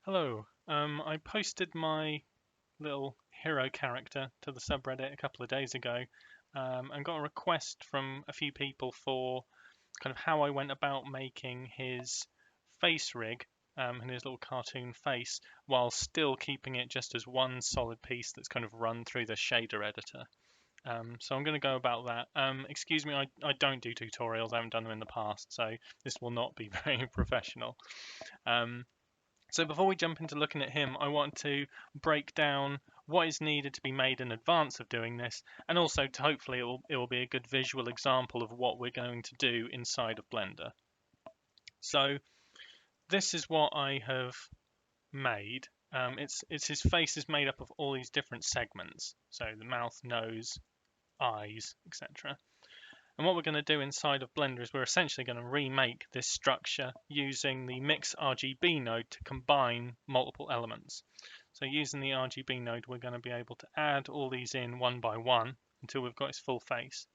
Hello. I posted my little hero character to the subreddit a couple of days ago, and got a request from a few people for kind of how I went about making his face rig, and his little cartoon face, while still keeping it just as one solid piece that's kind of run through the shader editor. So I'm going to go about that. Excuse me, I don't do tutorials. I haven't done them in the past, so this will not be very professional. Um, so before we jump into looking at him, I want to break down what is needed to be made in advance of doing this, and also to hopefully it will be a good visual example of what we're going to do inside of Blender. So this is what I have made. It's his face is made up of all these different segments, so the mouth, nose, eyes, etc. And what we're going to do inside of Blender is we're essentially going to remake this structure using the Mix Rgb node to combine multiple elements. So using the Rgb node, we're going to be able to add all these in one by one until we've got its full face.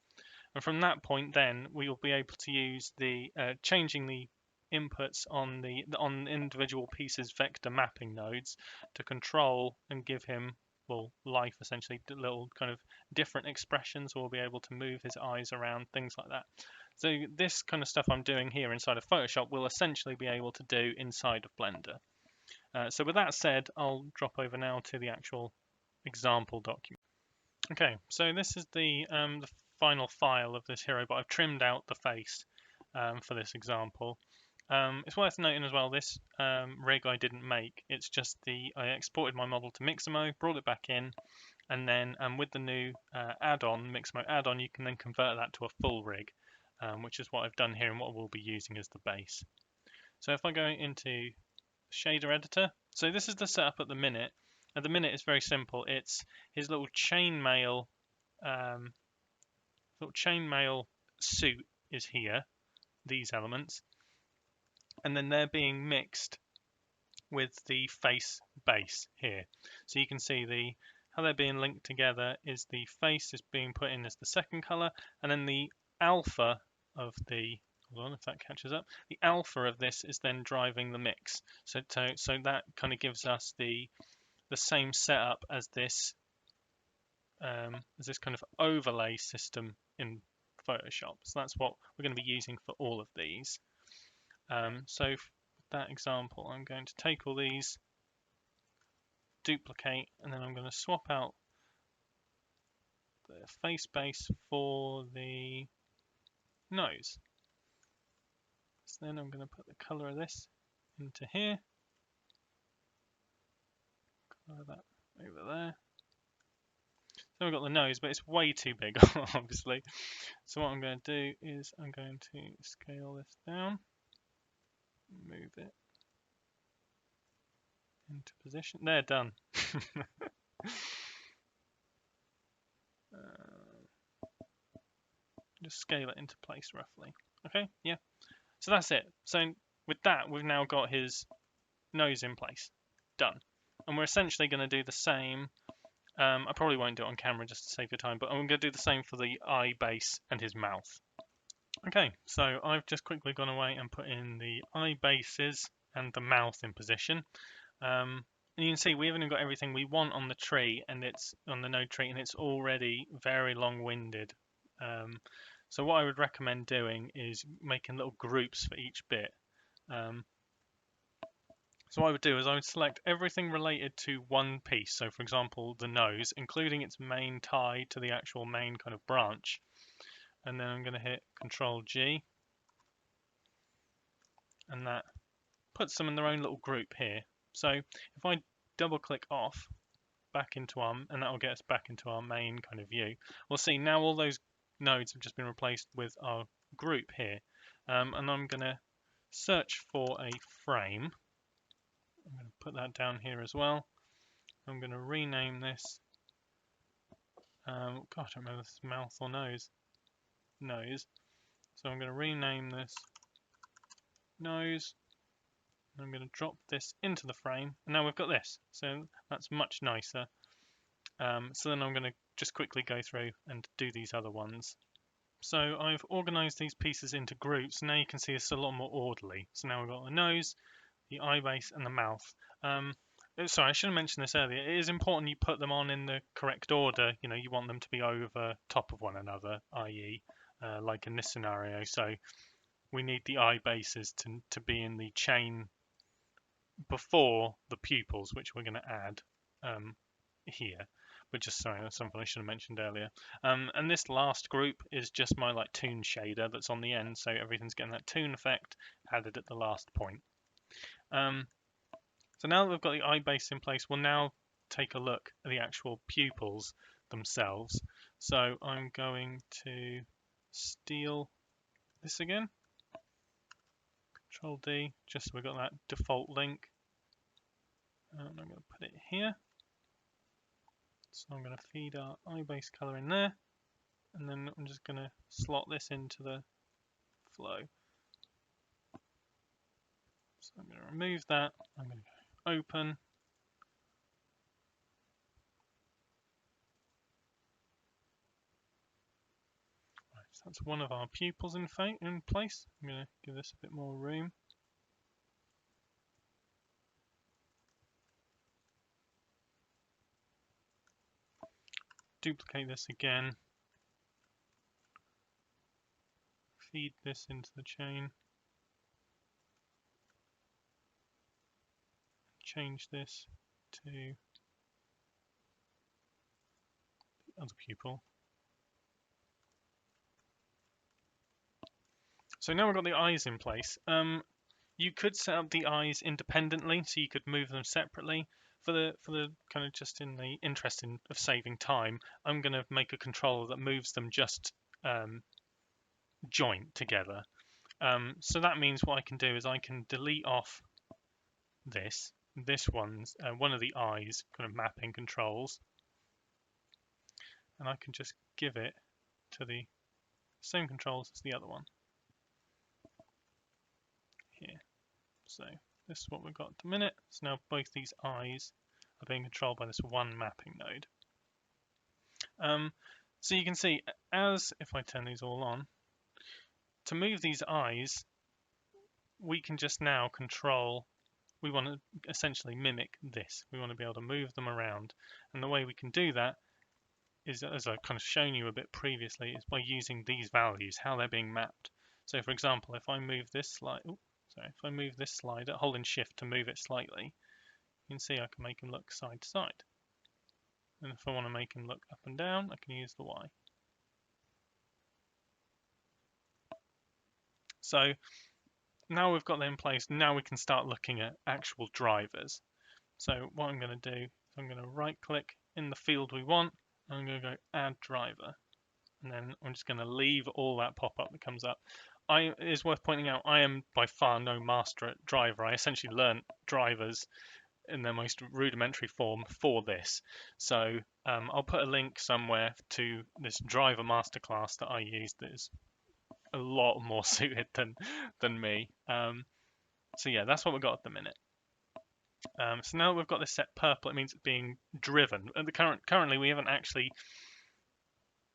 And from that point then, we will be able to use the changing the inputs on the individual pieces vector mapping nodes to control and give him, well, life essentially, little kind of different expressions. We'll be able to move his eyes around, things like that. So this kind of stuff I'm doing here inside of Photoshop will essentially be able to do inside of Blender. So with that said, I'll drop over now to the actual example document. Okay, so this is the final file of this hero, but I've trimmed out the face for this example. It's worth noting as well, this rig I didn't make. It's just I exported my model to Mixamo, brought it back in, and then with the new add-on, Mixamo add-on, you can then convert that to a full rig, which is what I've done here and what we'll be using as the base. So if I go into shader editor, so this is the setup at the minute. At the minute, it's very simple. It's his little chainmail suit is here, these elements, and then they're being mixed with the face base here. So you can see how they're being linked together is the face is being put in as the second color, and then the alpha of hold on if that catches up, the alpha of this is then driving the mix. So that kind of gives us the same setup as this kind of overlay system in Photoshop. So that's what we're going to be using for all of these. So for that example, I'm going to take all these, duplicate, and then I'm going to swap out the face base for the nose. So then I'm going to put the color of this into here, color that over there. So we've got the nose, but it's way too big, obviously. So what I'm going to do is I'm going to scale this down, move it into position. There, done. Just scale it into place roughly. Okay, yeah. So that's it. So with that, we've now got his nose in place. Done. And we're essentially going to do the same. I probably won't do it on camera just to save your time, but I'm going to do the same for the eye base and his mouth. Okay, so I've just quickly gone away and put in the eye bases and the mouth in position. And you can see we haven't even got everything we want on the tree, and it's on the node tree, and it's already very long-winded. So what I would recommend doing is making little groups for each bit. So what I would do is I would select everything related to one piece. So for example, the nose, including its main tie to the actual main kind of branch. And then I'm going to hit Control G. And that puts them in their own little group here. So if I double click off back into and that will get us back into our main kind of view. We'll see now all those nodes have just been replaced with our group here. And I'm going to search for a frame. I'm going to put that down here as well. I'm going to rename this. God, I don't remember if it's mouth or nose. Nose. So I'm going to rename this nose. I'm going to drop this into the frame, and now we've got this. So that's much nicer. So then I'm going to just quickly go through and do these other ones. So I've organized these pieces into groups. Now you can see it's a lot more orderly. So now we've got the nose, the eye base, and the mouth. Sorry, I should have mentioned this earlier. It is important you put them on in the correct order. You know, you want them to be over top of one another, i.e., like in this scenario. So we need the eye bases to be in the chain before the pupils, which we're going to add here. But just sorry, that's something I should have mentioned earlier. And this last group is just my like toon shader that's on the end, so everything's getting that toon effect added at the last point. So now that we've got the eye base in place, we'll now take a look at the actual pupils themselves. So I'm going to steal this again. Control D, just so we've got that default link. And I'm going to put it here. So I'm going to feed our eye base color in there. And then I'm just going to slot this into the flow. So I'm going to remove that. I'm going to go open. Right, so that's one of our pupils in place. I'm going to give this a bit more room. Duplicate this again. Feed this into the chain. Change this to the other pupil. So now we've got the eyes in place. You could set up the eyes independently, so you could move them separately. For the kind of just in the interest of saving time, I'm going to make a controller that moves them just joint together. So that means what I can do is I can delete off this one's one of the eyes kind of mapping controls, and I can just give it to the same controls as the other one here. So this is what we've got at the minute. So now both these eyes are being controlled by this one mapping node. So you can see, if I turn these all on, to move these eyes, we can just now control, we want to essentially mimic this. We want to be able to move them around. And the way we can do that is, as I've kind of shown you a bit previously, is by using these values, how they're being mapped. So for example, if I move this slider, holding shift to move it slightly, you can see I can make them look side to side. And if I want to make them look up and down, I can use the Y. So now we've got that in place, now we can start looking at actual drivers. So what I'm going to do is I'm going to right click in the field we want, and I'm going to go add driver. And then I'm just going to leave all that pop-up that comes up. It is worth pointing out, I am by far no master at driver. I essentially learned drivers in their most rudimentary form for this. So I'll put a link somewhere to this driver masterclass that I use that is a lot more suited than me. So yeah, that's what we've got at the minute. So now that we've got this set purple, it means it's being driven. At the currently, we haven't actually,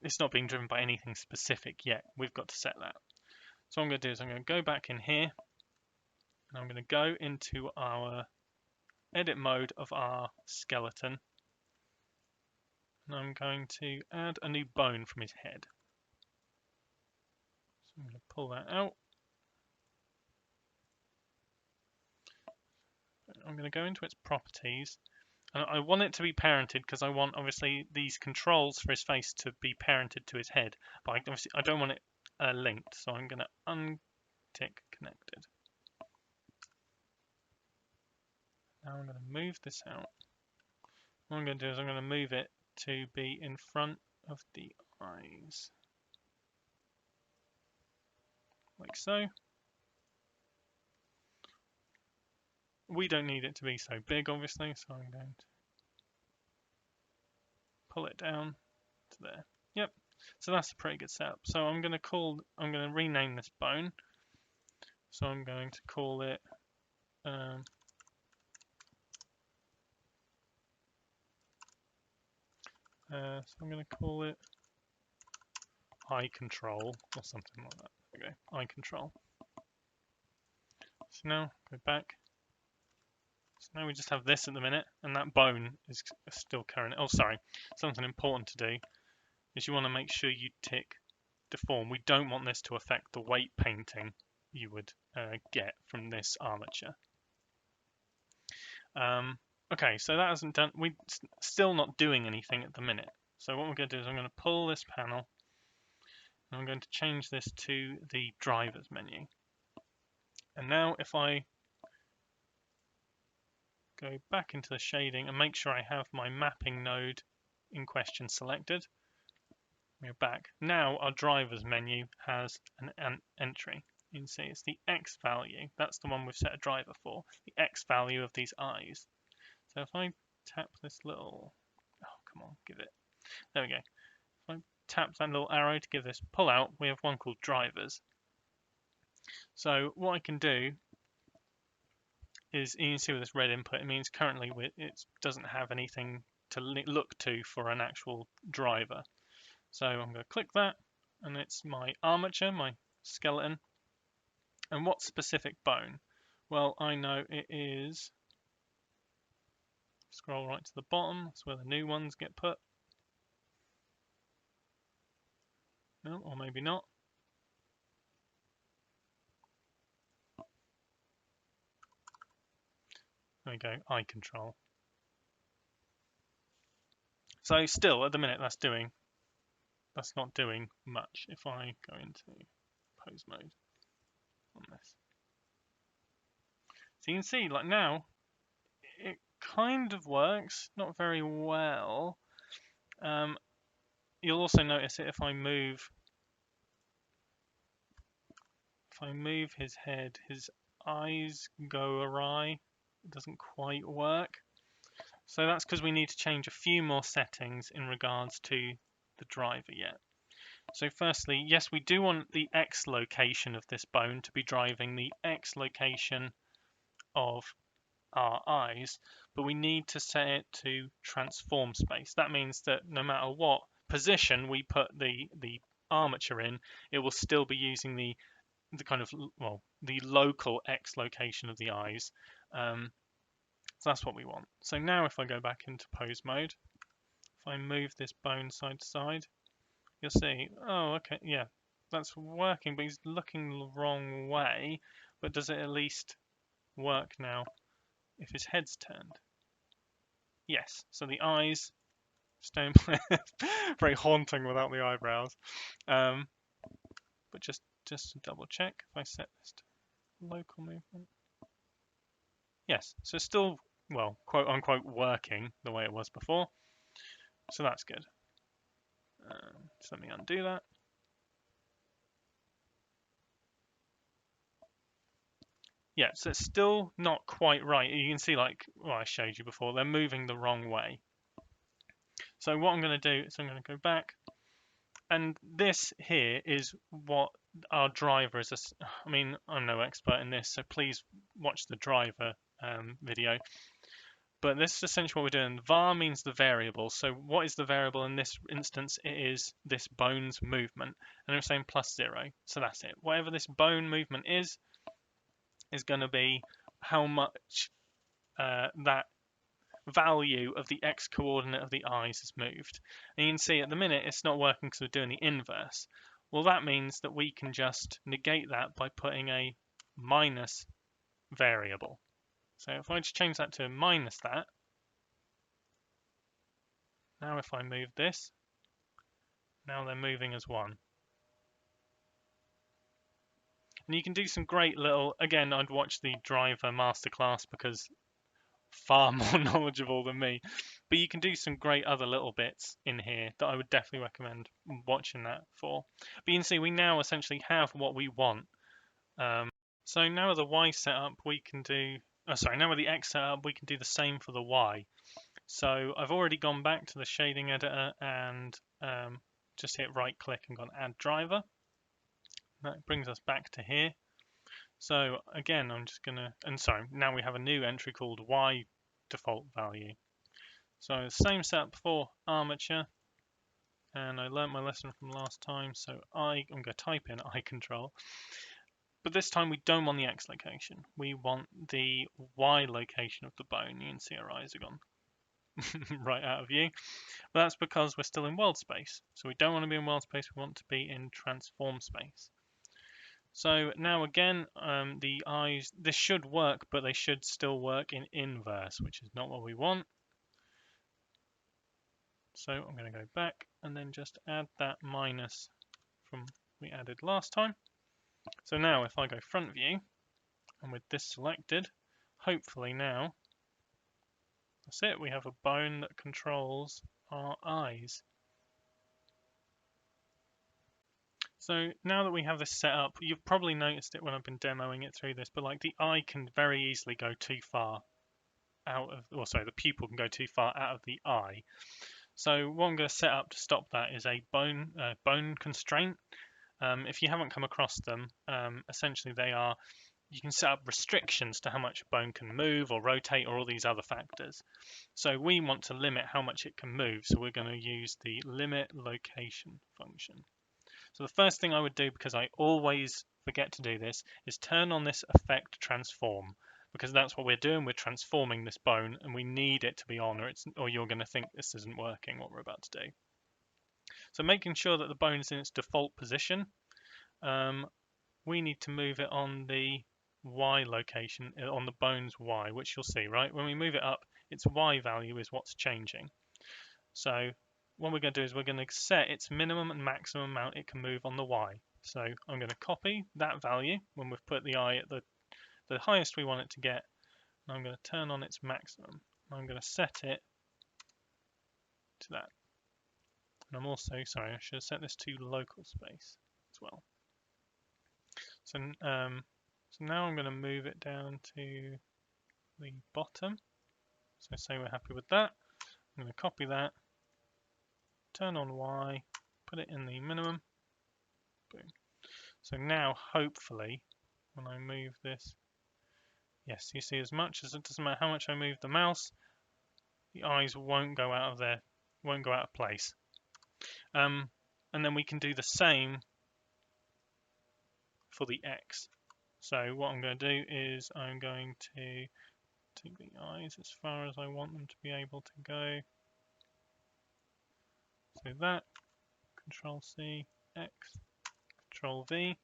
it's not being driven by anything specific yet. We've got to set that. So what I'm going to do is I'm going to go back in here, and I'm going to go into our edit mode of our skeleton, and I'm going to add a new bone from his head. So I'm going to pull that out. I'm going to go into its properties, and I want it to be parented because I want obviously these controls for his face to be parented to his head, but I don't want it linked, so I'm going to untick connected. Now I'm going to move this out. What I'm going to do is I'm going to move it to be in front of the eyes, like so. We don't need it to be so big, obviously, so I'm going to pull it down to there. Yep, so that's a pretty good setup. So I'm going to rename this bone. So I'm going to call it so I'm going to call it eye control or something like that. There we go, eye control. So now go back, So now we just have this at the minute, and that bone is still current. Oh, sorry. Something important to do is you want to make sure you tick deform. We don't want this to affect the weight painting you would get from this armature. Okay, so that hasn't done. We're still not doing anything at the minute. So what we're going to do is I'm going to pull this panel, and I'm going to change this to the drivers menu. And now if I go back into the shading and make sure I have my mapping node in question selected, we're back. Now our drivers menu has an entry. You can see it's the X value. That's the one we've set a driver for, the X value of these eyes. So if I tap this little, oh, come on, give it. There we go. If I tap that little arrow to give this pull out, we have one called drivers. So what I can do is, you can see with this red input, it means currently it doesn't have anything to look to for an actual driver. So I'm going to click that, and it's my armature, my skeleton. And what specific bone? Well, I know it is, scroll right to the bottom, that's where the new ones get put. No, or maybe not. There we go, eye control. So still, at the minute, that's not doing much. If I go into pose mode on this. So you can see, like now, it kind of works, not very well. You'll also notice it if I move his head, his eyes go awry. It doesn't quite work. So that's because we need to change a few more settings in regards to the driver yet. So firstly, yes, we do want the X location of this bone to be driving the X location of our eyes, but we need to set it to transform space. That means that no matter what position we put the armature in, it will still be using the kind of, well, the local X location of the eyes. So that's what we want. So now if I go back into pose mode, if I move this bone side to side, you'll see, oh, okay, yeah, that's working, but he's looking the wrong way. But does it at least work now if his head's turned? Yes, so the eyes stay in place. Very haunting without the eyebrows. But just to double check, if I set this to local movement. Yes, so still, well, quote unquote, working the way it was before. So that's good. So let me undo that. Yeah, so it's still not quite right. You can see, like, well, I showed you before, they're moving the wrong way. So what I'm going to do is I'm going to go back, and this here is what our driver is. I mean, I'm no expert in this, so please watch the driver video. But this is essentially what we're doing. Var means the variable. So what is the variable in this instance? It is this bone's movement. And we're saying +0. So that's it. Whatever this bone movement is going to be how much that value of the X coordinate of the eyes is moved. And you can see at the minute it's not working because we're doing the inverse. Well, that means that we can just negate that by putting a minus variable. So if I just change that to minus that, now if I move this, now they're moving as 1. And you can do some great little, again, I'd watch the driver masterclass because far more knowledgeable than me, but you can do some great other little bits in here that I would definitely recommend watching that for. But you can see we now essentially have what we want. So now with the Y setup, we can do, now with the X setup, we can do the same for the Y. So I've already gone back to the shading editor and just hit right click and gone add driver. That brings us back to here. So again, I'm just gonna, and sorry, now we have a new entry called Y default value. So same setup for armature, and I learnt my lesson from last time. So I'm gonna type in eye control, But this time we don't want the X location. We want the Y location of the bone. You can see our eyes are gone right out of view. But that's because we're still in world space. So we don't want to be in world space, we want to be in transform space. So now again, the eyes, this should work, but they should still work in inverse, which is not what we want. So I'm going to go back and then just add that minus from we added last time. So now if I go front view, and with this selected, hopefully now, that's it, we have a bone that controls our eyes. So now that we have this set up, you've probably noticed it when I've been demoing it through this, but like the eye can very easily go too far out of, or sorry, the pupil can go too far out of the eye. So what I'm going to set up to stop that is a bone constraint. If you haven't come across them, essentially they are, you can set up restrictions to how much a bone can move or rotate or all these other factors. So we want to limit how much it can move, so we're going to use the limit location function. So the first thing I would do, because I always forget to do this, is turn on this effect transform, because that's what we're doing. We're transforming this bone and we need it to be on, or you're going to think this isn't working, what we're about to do. So making sure that the bone is in its default position, we need to move it on the Y location, on the bone's Y, which you'll see, right? When we move it up, its Y value is what's changing. So what we're going to do is we're going to set its minimum and maximum amount it can move on the Y. So I'm going to copy that value when we've put the eye at the highest we want it to get. And I'm going to turn on its maximum. I'm going to set it to that. And I'm also, sorry, I should have set this to local space as well. So, so now I'm going to move it down to the bottom. So say we're happy with that. I'm going to copy that, turn on Y, put it in the minimum. Boom. So now, hopefully, when I move this, yes, you see, as much as it doesn't matter how much I move the mouse, the eyes won't go out of there, won't go out of place. And then we can do the same for the X. So what I'm going to do is I'm going to take the eyes as far as I want them to be able to go. So that, Control C, X, Control V.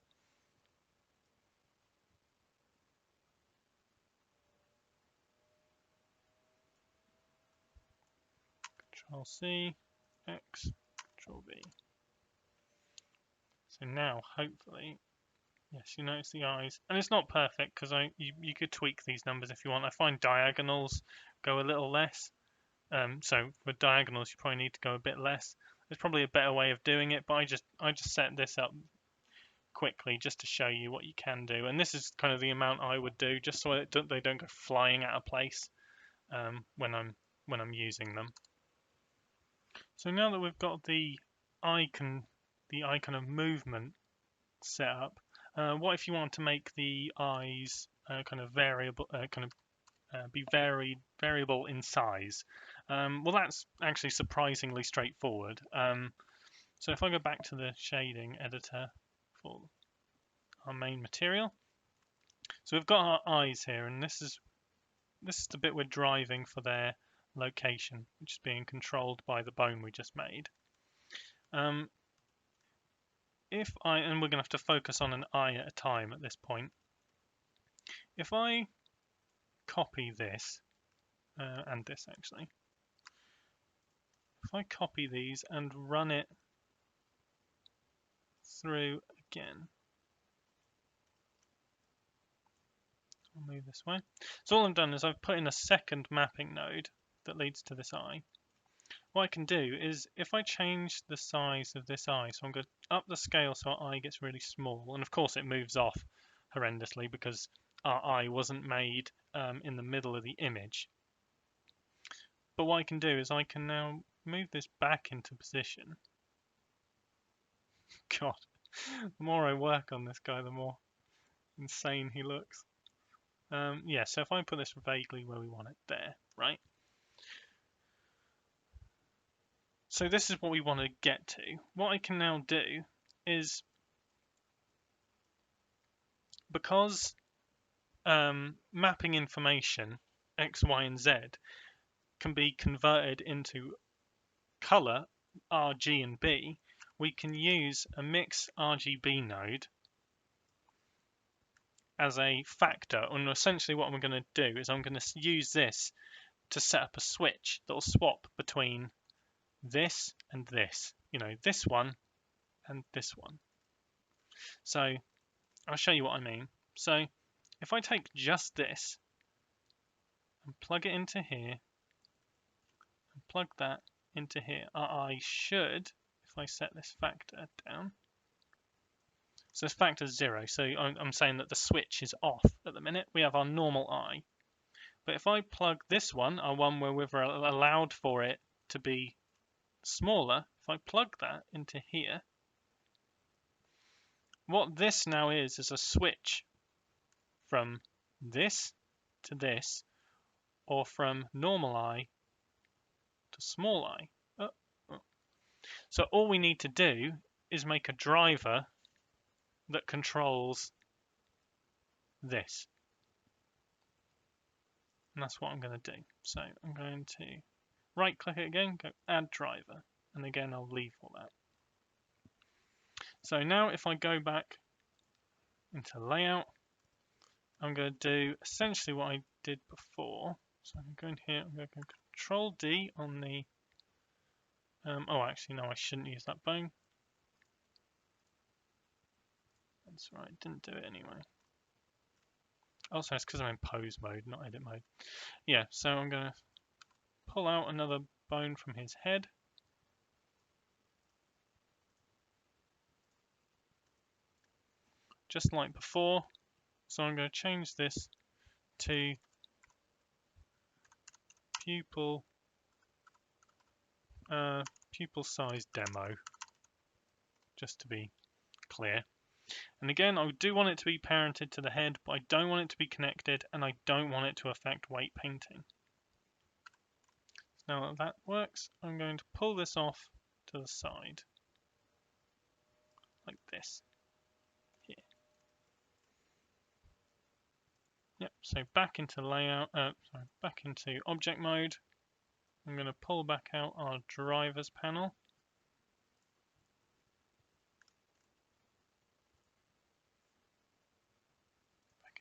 Control C, X, Control V. So now, hopefully, yes, you notice the eyes, and it's not perfect because you could tweak these numbers if you want. I find diagonals go a little less. So for diagonals, you probably need to go a bit less. There's probably a better way of doing it, but I just set this up quickly just to show you what you can do. And this is kind of the amount I would do, just so they don't go flying out of place when I'm using them. So now that we've got the icon of movement set up, what if you want to make the eyes kind of variable, be variable in size? Well, that's actually surprisingly straightforward. So if I go back to the shading editor for our main material, so we've got our eyes here, and this is the bit we're driving for their location, which is being controlled by the bone we just made. And we're going to have to focus on an eye at a time at this point. If I copy this, and this actually, if I copy these and run it through again, I'll move this way. So all I've done is I've put in a second mapping node that leads to this eye. What I can do is if I change the size of this eye, so I'm going to up the scale so our eye gets really small, and of course it moves off horrendously because our eye wasn't made in the middle of the image. But what I can do is I can now move this back into position. God, the more I work on this guy, the more insane he looks. Yeah, so if I put this vaguely where we want it, there, right? So this is what we want to get to. What I can now do is because mapping information X, Y, and Z can be converted into color RG and B, we can use a mix Rgb node as a factor. And essentially what I'm going to do is I'm going to use this to set up a switch that will swap between this and this, this one and this one. So I'll show you what I mean. So if I take just this and plug it into here and plug that into here, I should, if I set this factor down, so this factor is 0, so I'm saying that the switch is off at the minute. We have our normal I. But if I plug this one, our one where we've allowed for it to be smaller, if I plug that into here, what this now is a switch from this to this, or from normal I to small I. So all we need to do is make a driver that controls this. And that's what I'm going to do. So I'm going to right click it again, go add driver, and again I'll leave all that. So now if I go back into layout, I'm going to do essentially what I did before. So I'm going here, I'm going to go Control D on the oh, actually no, I shouldn't use that bone. That's right, didn't do it anyway. Also, it's because I'm in pose mode, not edit mode. Yeah, so I'm going to pull out another bone from his head. Just like before. So I'm going to change this to pupil size demo, just to be clear. And again, I do want it to be parented to the head, but I don't want it to be connected, and I don't want it to affect weight painting. So now that that works, I'm going to pull this off to the side, like this. Here. Yep. So back into layout. Back into object mode. I'm going to pull back out our drivers panel.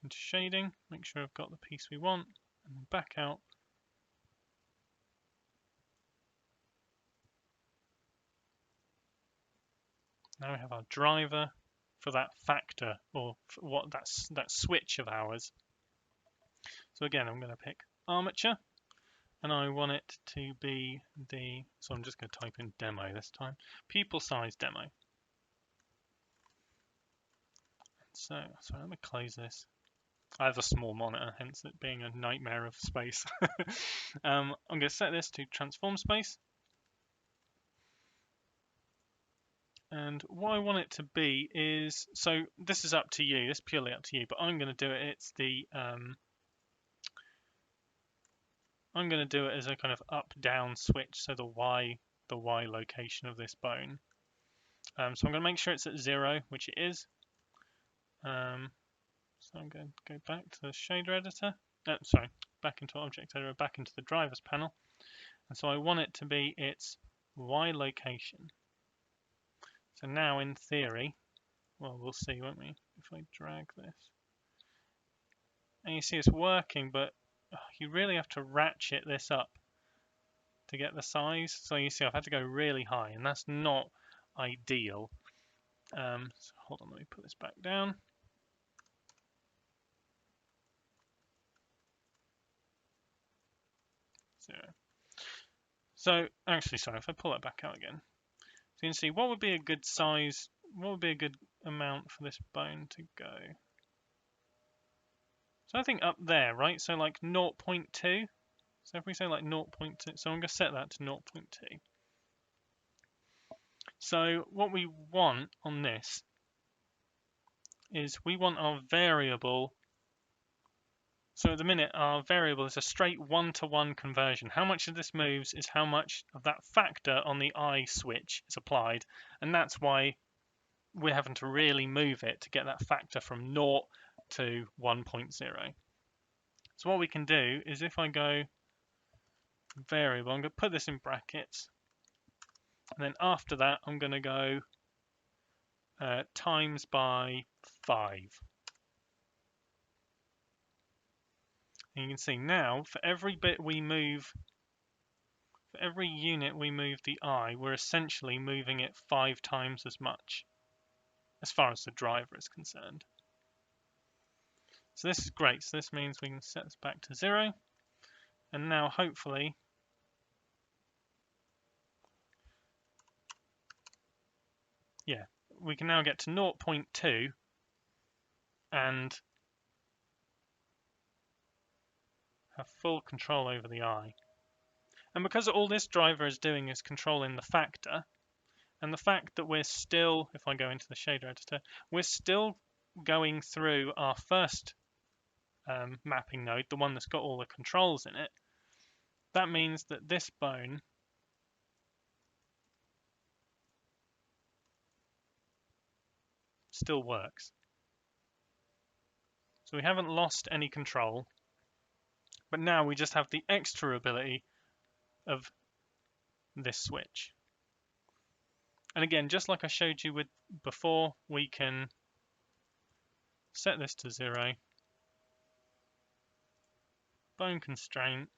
Into shading, make sure I've got the piece we want, and then back out. Now we have our driver for that factor, or for what that switch of ours. So again, I'm going to pick armature, and I want it to be so I'm just going to type in demo this time, pupil size demo. So let me close this. I have a small monitor, hence it being a nightmare of space. I'm going to set this to transform space. And what I want it to be is, so this is up to you, this is purely up to you, but I'm going to do it, it's the, I'm going to do it as a kind of up-down switch, so the Y location of this bone. So I'm going to make sure it's at 0, which it is. So I'm going to go back to the shader editor, back into object editor, back into the drivers panel. And so I want it to be its Y location. So now in theory, well, we'll see, won't we, if I drag this. And you see it's working, but you really have to ratchet this up to get the size. So you see I've had to go really high, and that's not ideal. So hold on, let me put this back down. So actually, sorry, if I pull that back out again, so you can see what would be a good size, what would be a good amount for this bone to go. So I think up there, right? So like 0.2. So if we say like 0.2, so I'm going to set that to 0.2. So what we want on this is we want our variable. So at the minute, our variable is a straight 1-to-1 conversion. How much of this moves is how much of that factor on the I switch is applied. And that's why we're having to really move it to get that factor from 0 to 1.0. So what we can do is if I go variable, I'm going to put this in brackets, and then after that I'm going to go times by 5. And you can see now for every bit we move, for every unit we move the I, we're essentially moving it 5 times as much as far as the driver is concerned. So this is great. So this means we can set this back to 0. And now hopefully we can now get to 0.2 and have full control over the I. And because all this driver is doing is controlling the factor, and the fact that we're still, if I go into the shader editor, we're still going through our first mapping node, the one that's got all the controls in it, that means that this bone still works. So we haven't lost any control, but now we just have the extra ability of this switch. And again, just like I showed you with before, we can set this to 0, bone constraint,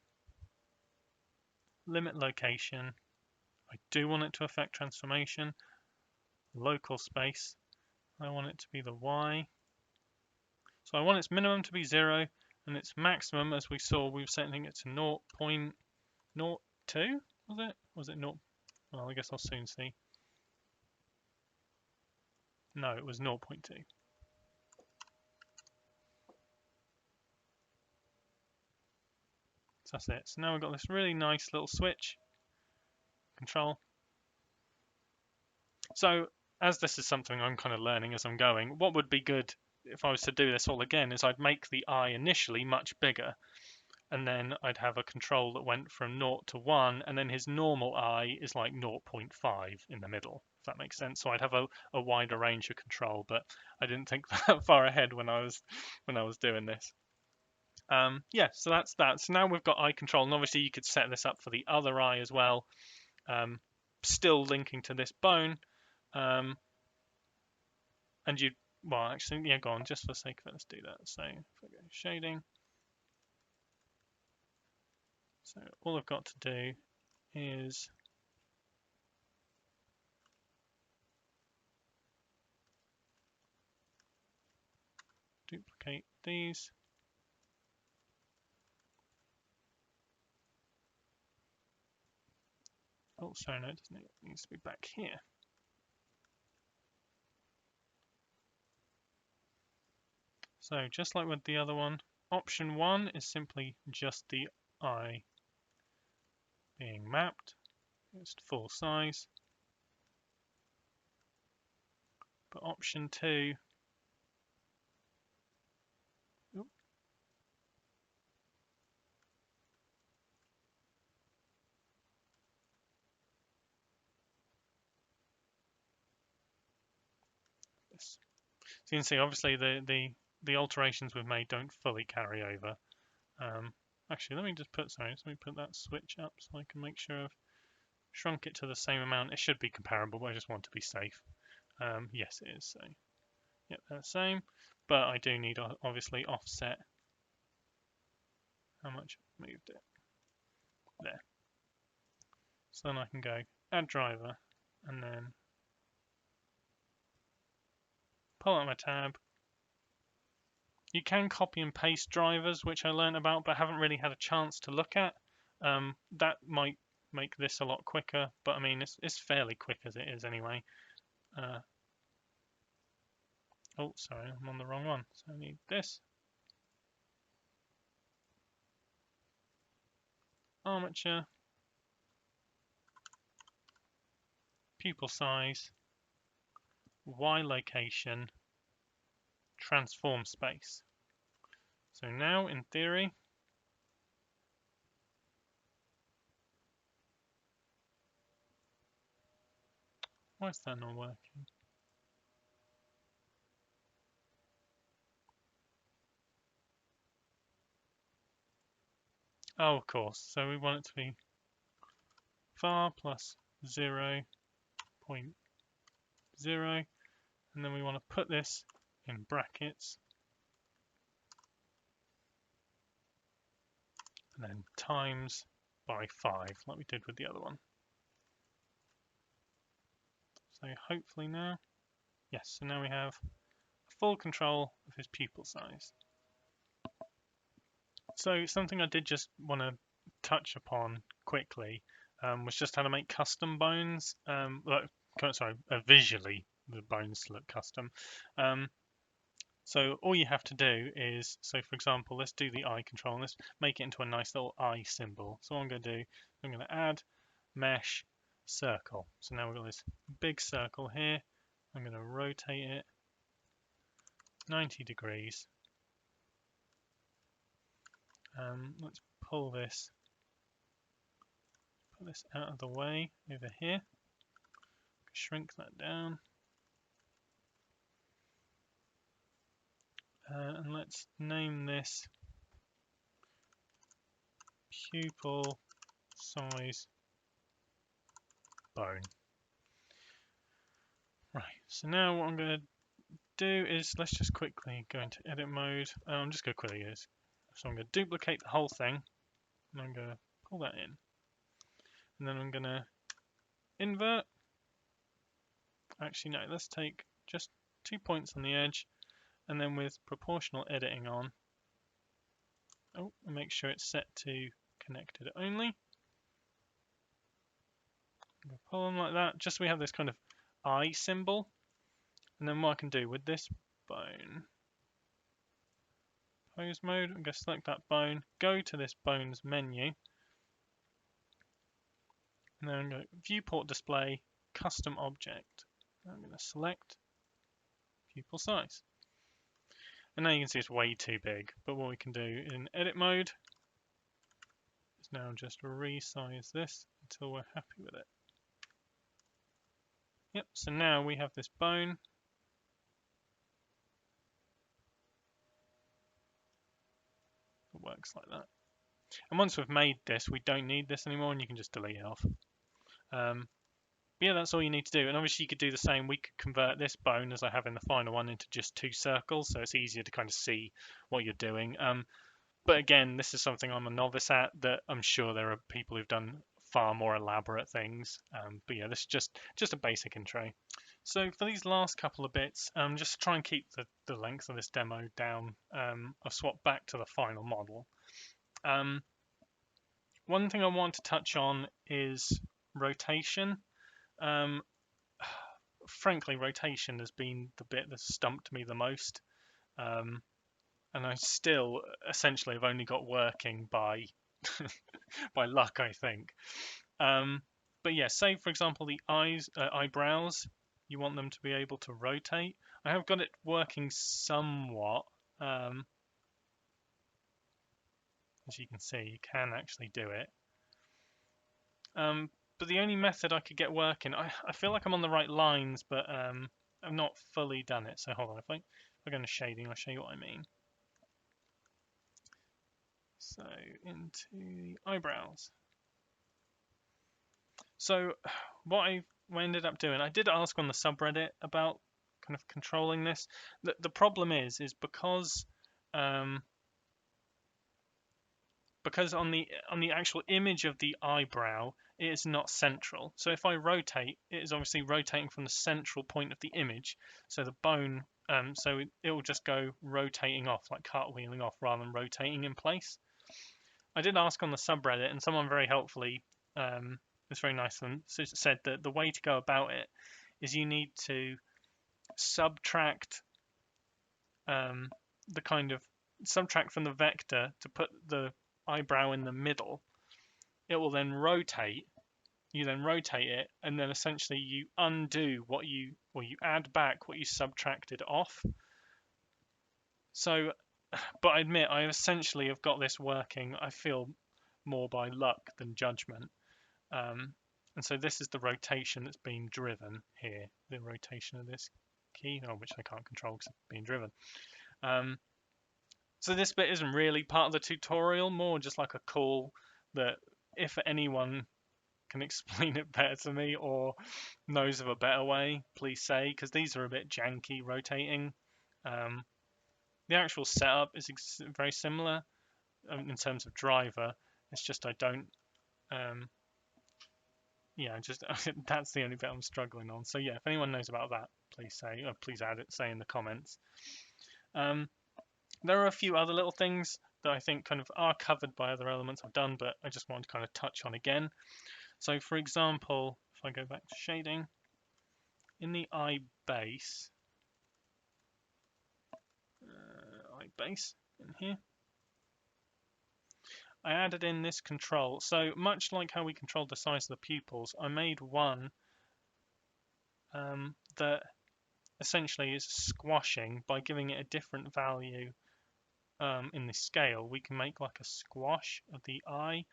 limit location. I do want it to affect transformation. Local space, I want it to be the Y. So I want its minimum to be 0 and its maximum, as we saw, we were setting it to 0.02, was it? Was it 0? Well, I guess I'll soon see. No, it was 0.2. So that's it. So now we've got this really nice little switch control. So as this is something I'm kind of learning as I'm going, what would be good if I was to do this all again is I'd make the I initially much bigger, and then I'd have a control that went from 0 to 1, and then his normal I is like 0.5 in the middle, if that makes sense. So I'd have a wider range of control, but I didn't think that far ahead when I was doing this. Yeah, so that's that. So now we've got I control, and obviously you could set this up for the other I as well, still linking to this bone. And well, actually, yeah, go on, just for the sake of it, let's do that. So if I go shading, so all I've got to do is duplicate these. Oh, sorry, no, it doesn't. It needs to be back here. So just like with the other one, option 1 is simply just the I being mapped. It's full size. But option 2, this. So you can see obviously the alterations we've made don't fully carry over. Actually, let me put that switch up so I can make sure I've shrunk it to the same amount. It should be comparable, but I just want to be safe. Yes, it is. So, yep, they're the same. But I do need obviously offset how much I've moved it. There. So then I can go add driver and then pull out my tab. You can copy and paste drivers, which I learned about but haven't really had a chance to look at. That might make this a lot quicker, but I mean it's fairly quick as it is anyway. Oh, sorry, I'm on the wrong one. So I need this. Armature, pupil size, Y location, transform space. So now, in theory, why is that not working? Oh, of course. So we want it to be var plus 0.0, and then we want to put this in brackets, and then times by 5, like we did with the other one. So hopefully now, yes, so now we have full control of his pupil size. So something I did just want to touch upon quickly was just how to make custom bones. Visually the bones look custom. So all you have to do is, so for example, let's do the eye control and let's make it into a nice little eye symbol. So what I'm going to do, I'm going to add mesh circle. So now we've got this big circle here. I'm going to rotate it 90 degrees. Let's pull this, put this out of the way over here. Shrink that down. And let's name this pupil size bone. Right, so now what I'm going to do is, let's just quickly go into edit mode. I'm just going to quickly use. So I'm going to duplicate the whole thing, and I'm going to pull that in. And then I'm going to invert. Actually, no, let's take just 2 points on the edge, and then with proportional editing on, and make sure it's set to connected only. Pull them like that, just so we have this kind of eye symbol. And then what I can do with this bone, pose mode, I'm going to select that bone, go to this bones menu, and then I'm going to viewport display, custom object. I'm going to select pupil size. And now you can see it's way too big, but what we can do in edit mode is now just resize this until we're happy with it. Yep, so now we have this bone. It works like that. And once we've made this, we don't need this anymore, and you can just delete it off. But yeah, that's all you need to do. And obviously you could do the same. We could convert this bone, as I have in the final one, into just 2 circles, so it's easier to kind of see what you're doing. But again, this is something I'm a novice at, that I'm sure there are people who've done far more elaborate things. But yeah, this is just a basic intro. So for these last couple of bits, just to try and keep the length of this demo down, I've swapped back to the final model. One thing I want to touch on is rotation. Frankly, rotation has been the bit that's stumped me the most. And I still essentially have only got working by by luck, I think. But yeah, say for example the eyebrows, you want them to be able to rotate. I have got it working somewhat. As you can see, you can actually do it. But the only method I could get working, I feel like I'm on the right lines, but I've not fully done it. So hold on, if I go into shading, I'll show you what I mean. So into the eyebrows. So what I ended up doing, I did ask on the subreddit about kind of controlling this. The problem is because on the actual image of the eyebrow, it is not central. So if I rotate, it is obviously rotating from the central point of the image. So the bone, so it will just go rotating off, like cartwheeling off, rather than rotating in place. I did ask on the subreddit, and someone very helpfully, it's very nice of them, said that the way to go about it is you need to subtract subtract from the vector to put the eyebrow in the middle. It will then rotate. You then rotate it, and then essentially you undo you add back what you subtracted off. So, but I admit I essentially have got this working, I feel, more by luck than judgment. And so this is the rotation that's being driven here, the rotation of this key, which I can't control because it's being driven. So this bit isn't really part of the tutorial, more just like a call that if anyone can explain it better to me or knows of a better way, please say, because these are a bit janky rotating. The actual setup is very similar in terms of driver. It's just I don't, yeah, just that's the only bit I'm struggling on. So yeah, if anyone knows about that, please say, or please add it, say in the comments. There are a few other little things that I think kind of are covered by other elements I've done, but I just want to kind of touch on again. So for example, if I go back to shading, in the eye base in here, I added in this control. So much like how we controlled the size of the pupils, I made one that essentially is squashing by giving it a different value in the scale. We can make like a squash of the eye.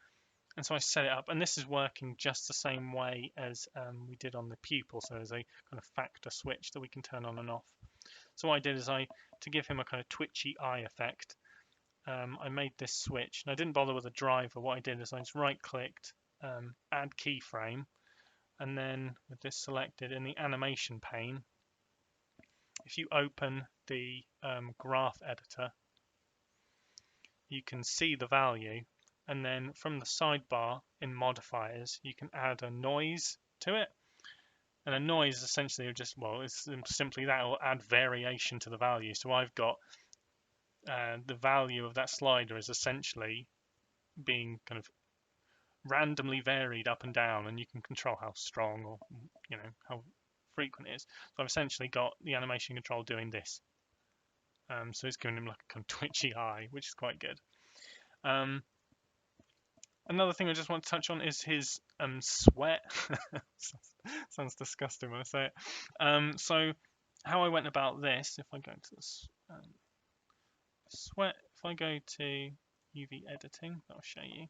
And so I set it up, and this is working just the same way as we did on the pupil. So there's a kind of factor switch that we can turn on and off. So what I did is to give him a kind of twitchy eye effect, I made this switch. And I didn't bother with a driver. What I did is I just right-clicked, add keyframe, and then with this selected in the animation pane, if you open the graph editor, you can see the value. And then from the sidebar in modifiers, you can add a noise to it. And a noise essentially just, well, it's simply that will add variation to the value. So I've got the value of that slider is essentially being kind of randomly varied up and down, and you can control how strong or how frequent it is. So I've essentially got the animation control doing this. So it's giving him like a kind of twitchy eye, which is quite good. Another thing I just want to touch on is his sweat. Sounds disgusting when I say it. So how I went about this, if I go to this sweat, if I go to UV editing, that'll show you.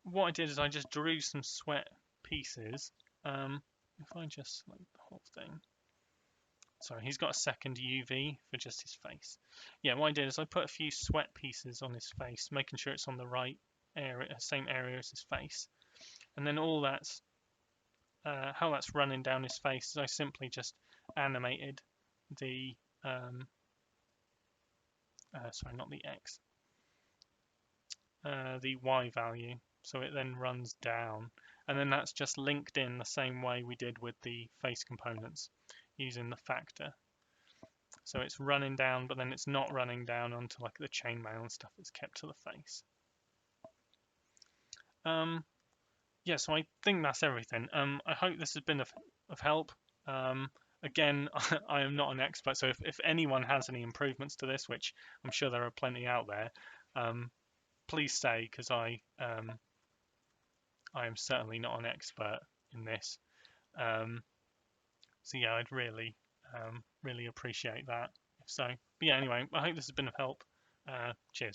What I did is I just drew some sweat pieces. If I just select the whole thing. Sorry, he's got a second UV for just his face. Yeah, what I did is I put a few sweat pieces on his face, making sure it's on the right area, same area as his face. And then all that's, how that's running down his face is I simply just animated the, sorry, not the X, the Y value. So it then runs down. And then that's just linked in the same way we did with the face components using the factor. So it's running down, but then it's not running down onto like the chainmail and stuff. It's kept to the face. Yeah, so I think that's everything. I hope this has been of help. Again, I am not an expert, so if anyone has any improvements to this, which I'm sure there are plenty out there, please say, because I am certainly not an expert in this. So yeah, I'd really appreciate that. So, but yeah, anyway, I hope this has been of help. Cheers.